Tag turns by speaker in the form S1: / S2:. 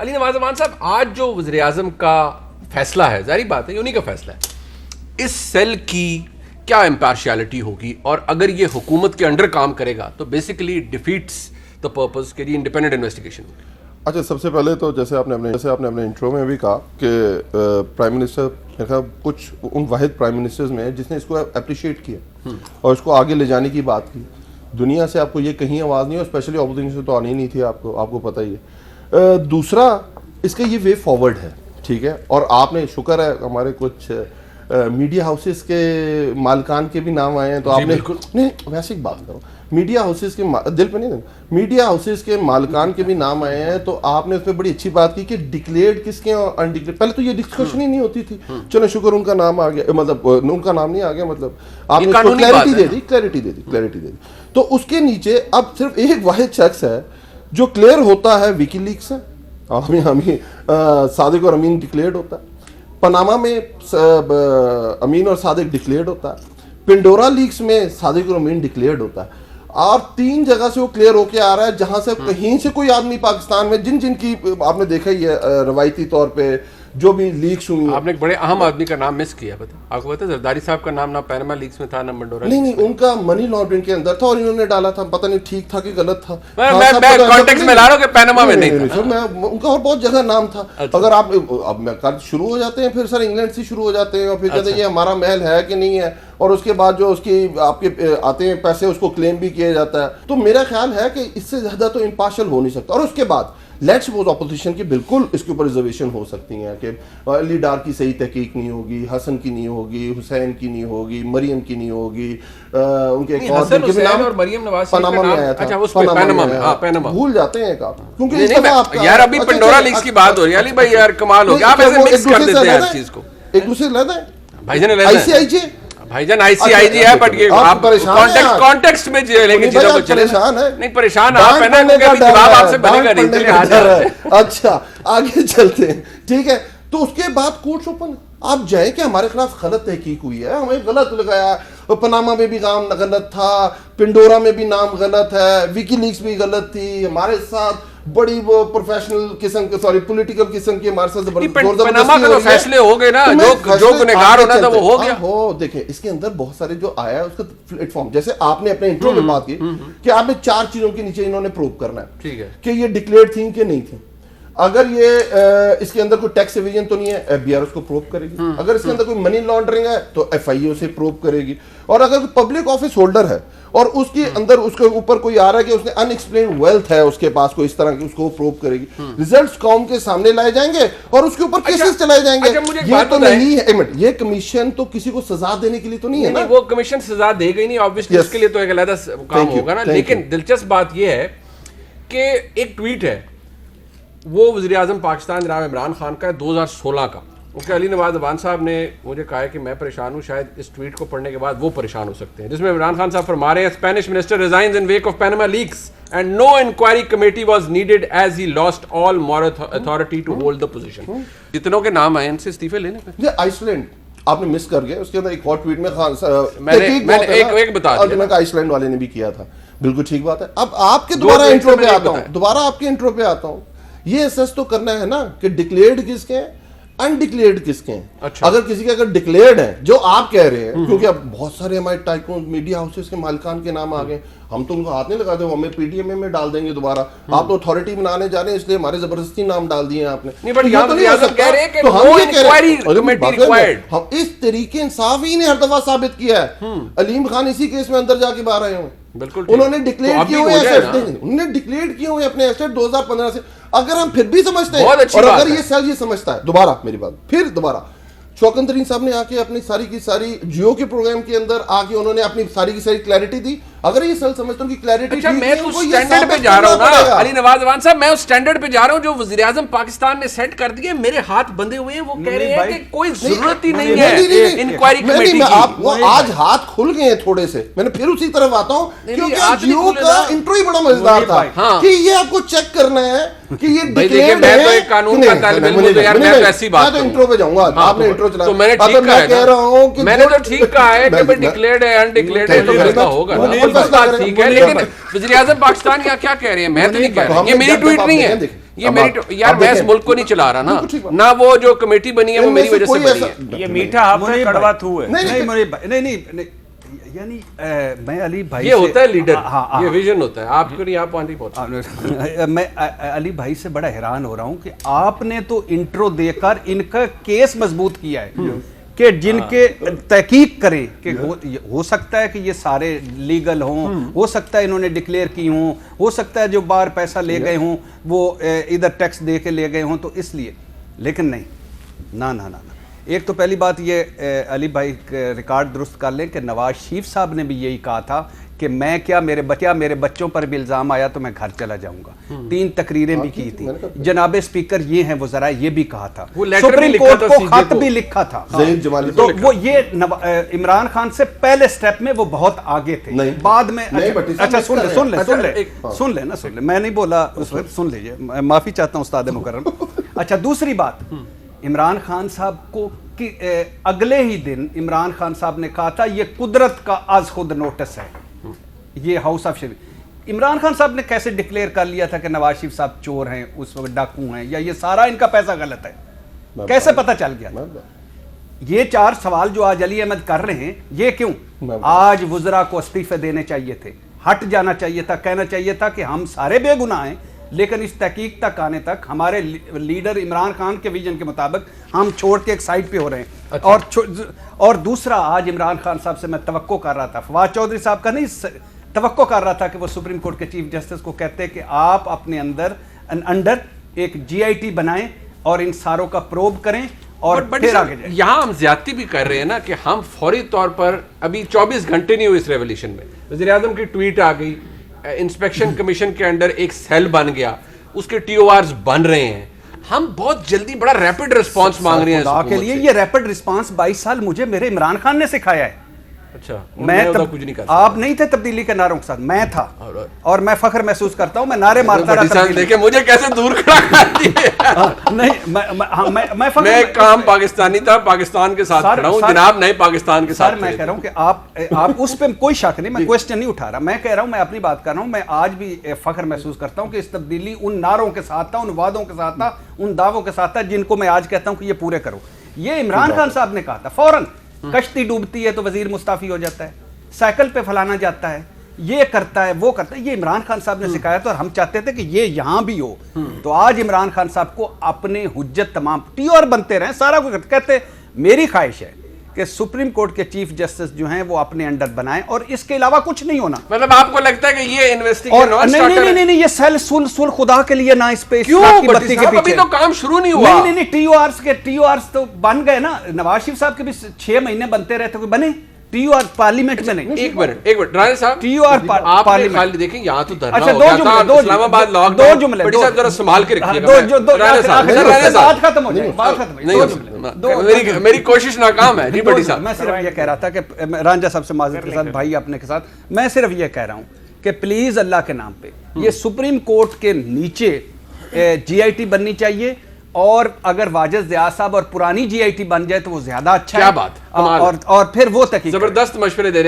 S1: علی نواز امان صاحب, آج جو وزیر اعظم کا فیصلہ ہے, ظاہری بات ہے یہ انہی کا فیصلہ ہے, اس سیل کی کیا امپارشیلٹی ہوگی, اور اگر یہ حکومت کے انڈر کام کرے گا تو بیسیکلی ڈیفیٹس دا پرپز کہ انڈیپینڈنٹ انویسٹیگیشن ہوگی.
S2: اچھا, سب سے پہلے تو جیسے آپ نے اپنے انٹرو میں بھی کہا کہ پرائم منسٹر کچھ ان واحد پرائم منسٹرز میں جس نے اس کو اپریشیٹ کیا اور اس کو آگے لے جانے کی بات کی. دنیا سے آپ کو یہ کہیں آواز نہیں, اور اسپیشلی اپوزیشن سے تو آنی نہیں تھی, آپ کو پتہ ہی ہے. دوسرا, اس کا یہ وے فارورڈ ہے, ٹھیک ہے, اور آپ نے شکر ہے ہمارے کچھ میڈیا ہاؤسز کے مالکان کے بھی نام آئے ہیں, تو آپ نے نہیں ویسے ہی بات کرو, میڈیا ہاؤسز کے دل پہ نہیں دینا, میڈیا ہاؤسز کے مالکان کے بھی نام آئے ہیں, تو آپ نے اس پہ بڑی اچھی بات کی کہ ڈکلیئرڈ کس کے اور انڈکلیئرڈ, پہلے تو یہ ڈسکشن ہی نہیں ہوتی تھی. چلو شکر ان کا نام آ گیا, مطلب ان کا نام نہیں آ گیا, مطلب آپ نے اس کو کلیئرٹی دے دی. تو اس کے نیچے اب صرف ایک واحد شخص ہے جو کلیئر ہوتا ہے, ویکی لیکس ہے, صادق اور امین ڈکلیئرڈ ہوتا ہے, پاناما میں امین اور صادق ڈکلیئرڈ ہوتا ہے, پنڈورا لیکس میں صادق اور امین ڈکلیئرڈ ہوتا ہے, اور 3 جگہ سے وہ کلیئر ہو کے آ رہا ہے جہاں سے کہیں سے کوئی آدمی پاکستان میں جن کی آپ نے دیکھا ہی ہے روایتی طور پہ جو بھی لیکس ہوئی ہیں.
S1: آپ نے ایک بڑے اہم آدمی کا نام مس کیا, آپ کو پتا ہے زرداری صاحب کا نام نہ پینما لیکس میں تھا نہ منڈورا.
S2: نہیں, ان کا منی لانڈرنگ کے اندر تھا اور انہوں نے ڈالا تھا, پتہ نہیں ٹھیک تھا کہ غلط تھا.
S1: میں کانٹیکسٹ میں لا رہا ہوں کہ پینما میں نہیں تھا,
S2: ان کا اور بہت جگہ نام تھا. اگر آپ اب شروع ہو جاتے ہیں پھر سر انگلینڈ سے شروع ہو جاتے ہیں اور پھر کہتے ہیں یہ ہمارا محل ہے کہ نہیں ہے, اور اس کے بعد جو اس کی آپ کے آتے ہیں پیسے اس کو کلیم بھی کیا جاتا ہے. تو میرا خیال ہے کہ اس سے زیادہ تو امپارشل ہو نہیں سکتا. اور اس کے بعد لیٹس سپوز اپوزیشن کی بالکل اس کے اوپر ریزرویشن ہو سکتی ہیں کہ علی ڈار کی صحیح تحقیق نہیں ہوگی, حسن کی نہیں ہوگی, حسین کی نہیں ہوگی, مریم کی نہیں ہوگی, ان کے
S1: مریم نواز
S2: پاناما میں آیا تھا, بھول جاتے ہیں آپ, کیونکہ
S1: یار ابھی پنڈورا لیکس کی بات ہو رہی ہے. علی بھائی یار کمال ہو گیا, آپ ایسے مکس کر دیتے ہیں ہر چیز کو,
S2: ایک دوسرے سے لیتے ہیں.
S1: بھائی جان
S2: آئی سی آئی جی,
S1: بھائی جان آئی سی آئی جی ہے, بٹ یہ آپ کانٹیکسٹ میں لے کے چیزوں کو چلے. نہیں پریشان آپ ہیں نا, جواب آپ سے بنے گا نہیں.
S2: اچھا آگے چلتے ہیں, ٹھیک ہے. تو اس کے بعد کورٹس اوپن, آپ جائیں کہ ہمارے خلاف غلط تحقیق ہوئی ہے, ہمیں غلط لگایا, پاناما میں بھی نام غلط تھا, پنڈورا میں بھی نام غلط ہے, ویکی لیکس بھی غلط تھی, ہمارے ساتھ بڑی وہ پروفیشنل قسم کے پولیٹیکل قسم کی ہمارے ساتھ
S1: پاناما کے فیصلے ہو گئے نا, جو گنہگار ہونا تھا وہ ہو گیا.
S2: دیکھیں اس کے اندر بہت سارے جو آیا ہے اس کا پلیٹ فارم, جیسے آپ نے اپنے انٹرو میں بات کی کہ آپ نے 4 چیزوں کے نیچے انہوں نے پروو کرنا ہے,
S1: ٹھیک ہے,
S2: کہ یہ ڈکلیئرڈ تھیں کہ نہیں تھیں. اگر یہ اس کے اندر کوئی ٹیکس ایویژن تو نہیں ہے, ایف بی آر اس کو پروو کرے گی. اگر اس کے اندر کوئی منی لانڈرنگ ہے تو ایف آئی اے سے پروو کرے گی. اور اگر کوئی پبلک آفس ہولڈر ہے اور اس کے اندر اس کے اوپر کوئی آ رہا ہے کہ اس نے ان ایکسپلینڈ ویلتھ ہے اس کے پاس کوئی اس طرح کی, اس کو پروو کرے گی. ریزلٹس قوم کے سامنے لائے جائیں گے اور اس کے اوپر کیسز چلائے جائیں گے. یہ تو نہیں ہے, یہ کمیشن تو کسی کو سزا دینے کے لیے تو نہیں ہے نا,
S1: وہ کمیشن سزا دے گی نہیں, obviously اس کے لیے تو ایک علیحدہ کام ہوگا نا. لیکن دلچسپ بات یہ ہے کہ ایک ٹویٹ ہے وہ وزیر اعظم پاکستان جناب عمران خان کا ہے 2016 کا. علی نواز امان صاحب نے مجھے کہا ہے کہ میں پریشان ہوں, شاید اس ٹویٹ کو پڑھنے کے بعد وہ پریشان ہو سکتے ہیں, جس میں عمران خان صاحب فرما رہے ہیں Spanish minister resigns in wake of Panama leaks and no inquiry committee was needed as he lost all moral authority to hold the position. جتنوں کے نام آئے ان سے استعفے لینے پہ.
S2: آئس لینڈ آپ نے مس کر گیا, اس کے اندر ایک اور ٹویٹ میں خان
S1: میں نے ایک بتا دیا,
S2: آئس لینڈ والے نے بھی کیا تھا, بالکل ٹھیک بات ہے. اب آپ کے دوبارہ انٹرو پہ آتا ہوں, یہ اسیس تو کرنا ہے نا کہ ڈکلیئرڈ کس کے ہیں, انڈکلیئرڈ کس کے ہیں. اگر کسی کے اگر ڈکلیئرڈ ہیں جو آپ کہہ رہے ہیں, کیونکہ اب بہت سارے ہمارے ٹائکون میڈیا ہاؤسز کے مالکان کے نام آ گئے, ہم تو ان کو ہاتھ نہیں لگاتے, ہمیں پی ڈی ایم میں ڈال دیں گے دوبارہ. آپ تو اتھارٹی بنانے جا رہے ہیں اس لیے ہمارے زبردستی نام ڈال دیے آپ نے. ہم اس طریقے انصاف ہی نے ہر دفعہ ثابت کیا ہے. علیم خان اسی کیس میں اندر جا کے باہر آئے ہوئے, انہوں نے ڈکلیئر کیے ہوئے ایسٹ, انہوں نے ڈکلیئر کیے ہوئے اپنے ایسٹ 2015 سے. اگر ہم پھر بھی سمجھتے ہیں, اور اگر یہ سیل یہ سمجھتا ہے, دوبارہ میری بات پھر دوبارہ شوکت ترین صاحب نے آ کے اپنی ساری کی ساری جیو کے پروگرام کے اندر آ کے انہوں نے اپنی ساری کی ساری کلیئرٹی دی. اگر یہ سیل سمجھتا ہوں کہ کلیئرٹی,
S1: اچھا میں تو سٹینڈرڈ پہ جا رہا ہوں نا علی نواز امان صاحب, میں اس سٹینڈرڈ پہ جا رہا ہوں جو وزیر اعظم پاکستان نے سیٹ کر دیے. میرے ہاتھ بندے ہوئے ہیں, وہ کہہ رہے ہیں کہ کوئی ضرورت ہی نہیں ہے انکوائری کمیٹی کی.
S2: وہ آج ہاتھ کھل گئے ہیں تھوڑے سے, میں نے پھر اسی طرف آتا ہوں کیونکہ جیو کا انٹرو ہی بڑا مزیدار تھا کہ یہ آپ کو چیک کرنا ہے کہ یہ ڈکلیئرڈ ہے.
S1: میں تو ایک قانون کا طالب علم ہوں, یار میں تو ایسی بات,
S2: میں تو انٹرو پہ جاؤں گا, آپ نے انٹرو چلا,
S1: تو میں نے ٹھیک کہا ہے, میں نے تو ٹھیک کہا ہے کہ ڈکلیئرڈ ہے انڈکلیئرڈ ہے تو فیصلہ ہوگا نا, ٹھیک ہے. لیکن وزیر اعظم پاکستان کیا کہہ رہے ہیں, میں تو نہیں کہہ رہا, یہ میری ٹویٹ نہیں ہے. یہ میری یار میں اس ملک کو نہیں چلا رہا نا, نہ وہ جو کمیٹی بنی ہے وہ میری وجہ سے بنی ہے.
S3: یہ میٹھا آپ کا کڑوا تھو ہے. نہیں یعنی میں علی بھائی
S1: یہ ہوتا ہے لیڈر, یہ ویژن ہوتا ہے. آپ کو نہیں, آپ پانی پہنچا.
S3: میں علی بھائی سے بڑا حیران ہو رہا ہوں کہ آپ نے تو انٹرو دے کر ان کا کیس مضبوط کیا ہے کہ جن کے تحقیق کریں کہ ہو سکتا ہے کہ یہ سارے لیگل ہوں, ہو سکتا ہے انہوں نے ڈکلیئر کی ہوں, ہو سکتا ہے جو باہر پیسہ لے گئے ہوں وہ ادھر ٹیکس دے کے لے گئے ہوں, تو اس لیے. لیکن نہیں, نہ ایک تو پہلی بات یہ علی بھائی ریکارڈ درست کر لیں کہ نواز شریف صاحب نے بھی یہی کہا تھا کہ میں کیا میرے بچوں پر بھی الزام آیا تو میں گھر چلا جاؤں گا. 3 تقریریں بھی کی تھی. جناب اسپیکر یہ ہیں وزراء, یہ بھی کہا تھا, سپریم کورٹ کو خط بھی لکھا تھا. تو وہ یہ عمران خان سے پہلے سٹیپ میں وہ بہت آگے تھے. بعد میں اچھا سن لیں, میں نہیں بولا اس وقت, سن لیجئے, معافی چاہتا ہوں استاد مکرم. اچھا دوسری بات, عمران خان صاحب کو اگلے ہی دن عمران خان صاحب نے کہا تھا یہ قدرت کا از خود نوٹس ہے, یہ ہاؤس آف شریف. عمران خان صاحب نے کیسے ڈکلیئر کر لیا تھا کہ نواز شریف صاحب چور ہیں, اس وقت ڈاکو ہیں, یا یہ سارا ان کا پیسہ غلط ہے, کیسے پتہ چل گیا؟ یہ 4 سوال جو آج علی احمد کر رہے ہیں, یہ کیوں؟ آج وزراء کو استعفے دینے چاہیے تھے, ہٹ جانا چاہیے تھا, کہنا چاہیے تھا کہ ہم سارے بے گناہ ہیں, لیکن اس تحقیق تک آنے تک ہمارے لیڈر عمران خان کے ویژن کے مطابق ہم چھوڑ کے ایک سائڈ پہ ہو رہے ہیں. اور دوسرا, آج عمران خان صاحب سے میں توقع کر رہا تھا, فواد چودھری صاحب کا نہیں, توقع کر رہا تھا کہ وہ سپریم کورٹ کے چیف جسٹس کو کہتے کہ آپ اپنے انڈر ایک GIT بنائیں اور ان ساروں کا پروب کریں اور پھر آگے جائیں.
S1: یہاں ہم زیادتی بھی کر رہے ہیں نا کہ ہم فوری طور پر, ابھی 24 گھنٹے نہیں ہوئے اس ریولیوشن میں, وزیر اعظم کی ٹویٹ آ گئی, انسپیکشن کمیشن کے انڈر ایک سیل بن گیا, اس کے TORs بن رہے ہیں, ہم بہت جلدی بڑا ریپڈ رسپانس مانگ رہے ہیں
S3: خدا کے لیے. یہ ریپڈ رسپانس 22 سال مجھے میرے عمران خان نے سکھایا ہے.
S1: اچھا,
S3: میں کچھ نہیں کرتا, آپ نہیں تھے تبدیلی کے ناروں کے ساتھ, میں تھا, اور میں فخر محسوس کرتا ہوں, میں نعرے مارتا رہا.
S1: دیکھیں مجھے کیسے دور کھڑا کر دیا.
S3: نہیں,
S1: میں کام پاکستانی تھا, پاکستان کے ساتھ کھڑا ہوں جناب, نئے پاکستان کے ساتھ.
S3: میں کہہ رہا ہوں کہ آپ اس پہ کوئی شک نہیں, میں کوسچن نہیں اٹھا رہا, میں کہہ رہا ہوں, میں اپنی بات کر رہا ہوں, میں آج بھی فخر محسوس کرتا ہوں کہ اس تبدیلی ان نعروں کے ساتھ تھا, ان وعدوں کے ساتھ تھا, ان دعووں کے ساتھ تھا جن کو میں آج کہتا ہوں کہ یہ پورے کرو. یہ عمران خان صاحب نے کہا تھا. فوراً کشتی ڈوبتی ہے تو وزیر مستعفی ہو جاتا ہے, سائیکل پہ پھلانا جاتا ہے, یہ کرتا ہے وہ کرتا ہے. یہ عمران خان صاحب نے سکھایا تھا, اور ہم چاہتے تھے کہ یہ یہاں بھی ہو. تو آج عمران خان صاحب کو اپنے حجت تمام TOR بنتے رہیں, سارا کچھ کہتے. میری خواہش ہے کہ سپریم کورٹ کے چیف جسٹس جو ہیں وہ اپنے انڈر بنائیں, اور اس کے علاوہ کچھ نہیں ہونا.
S1: مطلب آپ کو لگتا ہے کہ یہ انویسٹیگیشن
S3: نہیں, یہ سیل سل خدا کے لیے نہ اس پہ
S1: ابھی تو کام شروع نہیں ہوا.
S3: نہیں, TORs تو بن گئے نا. نواز شریف صاحب کے بھی 6 مہینے بنتے رہتے, کوئی بنے TOR پارلیمنٹ میں نہیں.
S1: ایک منٹ راجہ صاحب,
S3: TOR
S1: آپ نے خالی دیکھیں یہاں تو دھرنا ہو گیا تھا, اسلام آباد لاک ڈاؤن, بڑی صاحب ذرا سنبھال کے رکھیے گا.
S3: بات ختم ہو جائے,
S1: میری کوشش ناکام ہے. جی بڑی صاحب,
S3: میں صرف یہ کہہ رہا تھا کہ رانجھا صاحب سے معذرت کے ساتھ, بھائی اپنے کے ساتھ, میں صرف یہ کہہ رہا ہوں کہ پلیز اللہ کے نام پہ یہ سپریم کورٹ کے نیچے GIT بننی چاہیے, اور اگر واجد ضیاء صاحب اور پرانی GIT بن جائے تو وہ زیادہ اچھا ہے.
S1: کیا بات,
S3: اور پھر وہ تحقیق
S1: زبردست مشورے دے رہے ہیں.